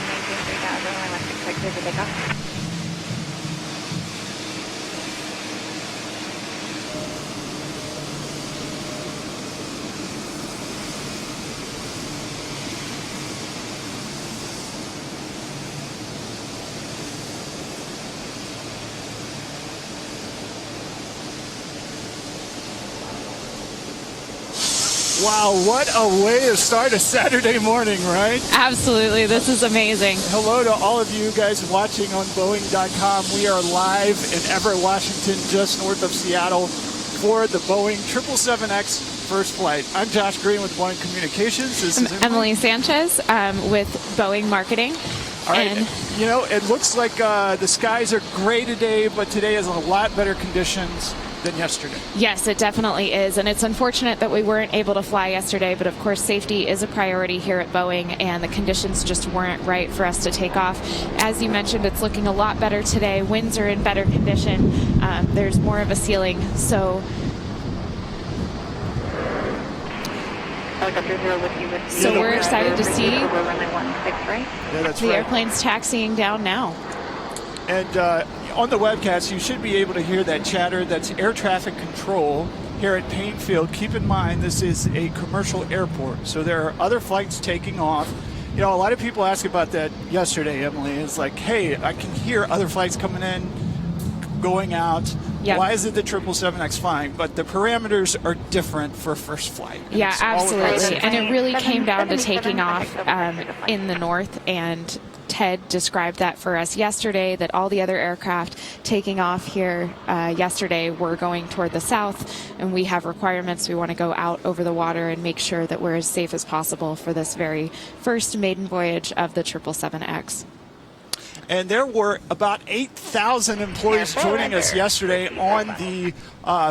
maintain 3000, runway 16, clear to takeoff. Wow, what a way to start a Saturday morning, right? Absolutely. This is amazing. Hello to all of you guys watching on Boeing.com. We are live in Everett, Washington, just north of Seattle for the Boeing 777X first flight. I'm Josh Green with Boeing Communications. This is Emily Sanchez with Boeing Marketing. All right, you know, it looks like the skies are gray today, but today is a lot better conditions than yesterday. Yes, it definitely is, and it's unfortunate that we weren't able to fly yesterday, but of course safety is a priority here at Boeing, and the conditions just weren't right for us to take off. As you mentioned, it's looking a lot better today. Winds are in better condition. There's more of a ceiling, so we're excited to see the airplanes taxiing down now. And on the webcast, you should be able to hear that chatter. That's air traffic control here at Payne Field. Keep in mind, this is a commercial airport, so there are other flights taking off. You know, a lot of people asked about that yesterday, Emily. It's like, hey, I can hear other flights coming in, going out. Yep. Why is it the 777X flying? But the parameters are different for first flight. Yeah, absolutely. And it really came down to taking off in the north, and Ted described that for us yesterday, that all the other aircraft taking off here yesterday were going toward the south, and we have requirements. We want to go out over the water and make sure that we're as safe as possible for this very first maiden voyage of the 777X. And there were about 8,000 employees joining us yesterday on the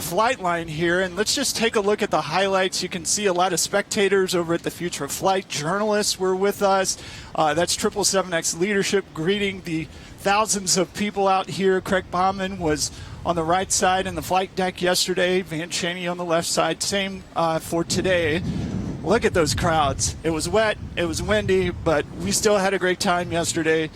flight line here. And let's just take a look at the highlights. You can see a lot of spectators over at the Future of Flight. Journalists were with us. That's 777X leadership greeting the thousands of people out here. Craig Baumann was on the right side in the flight deck yesterday. Van Cheney on the left side. Same for today. Look at those crowds. It was wet. It was windy, but we still had a great time yesterday.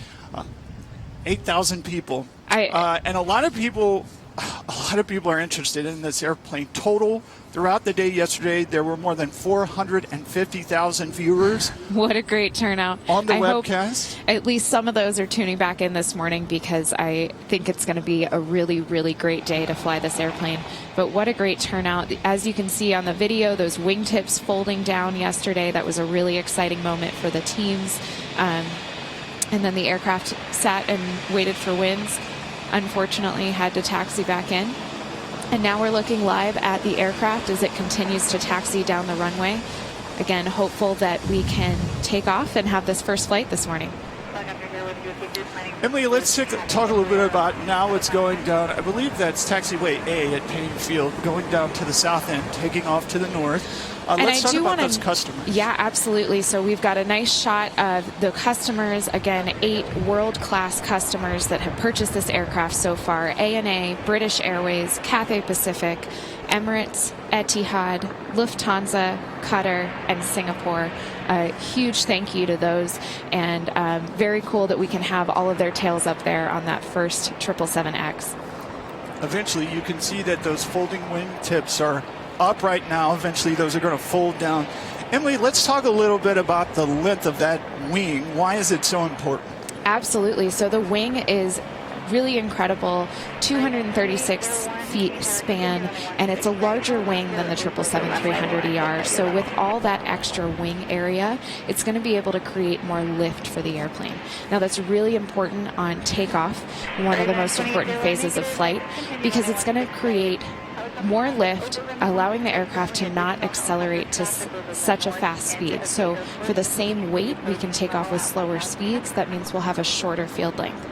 8,000 people, and a lot of people are interested in this airplane. Total throughout the day yesterday, there were more than 450,000 viewers. What a great turnout on the webcast. Hope at least some of those are tuning back in this morning, because I think it's going to be a really, really great day to fly this airplane. But what a great turnout. As you can see on the video, those wingtips folding down yesterday, that was a really exciting moment for the teams. And then the aircraft sat and waited for winds. Unfortunately, had to taxi back in. And now we're looking live at the aircraft as it continues to taxi down the runway. Again, hopeful that we can take off and have this first flight this morning. Emily, let's talk a little bit about now what's going down. I believe that's taxiway A at Payne Field, going down to the south end, taking off to the north. Let's talk about those customers. Yeah, absolutely. So we've got a nice shot of the customers. Again, 8 world-class customers that have purchased this aircraft so far. ANA, British Airways, Cathay Pacific, Emirates, Etihad, Lufthansa, Qatar, and Singapore. A huge thank you to those, and very cool that we can have all of their tails up there on that first 777X. Eventually, you can see that those folding wing tips are up right now. Eventually, those are going to fold down. Emily, let's talk a little bit about the length of that wing. Why is it so important? Absolutely. So the wing is really incredible, 236 feet span, and it's a larger wing than the 777-300ER. So with all that extra wing area, it's going to be able to create more lift for the airplane. Now that's really important on takeoff, one of the most important phases of flight, because it's going to create more lift, allowing the aircraft to not accelerate to such a fast speed. So for the same weight, we can take off with slower speeds. That means we'll have a shorter field length.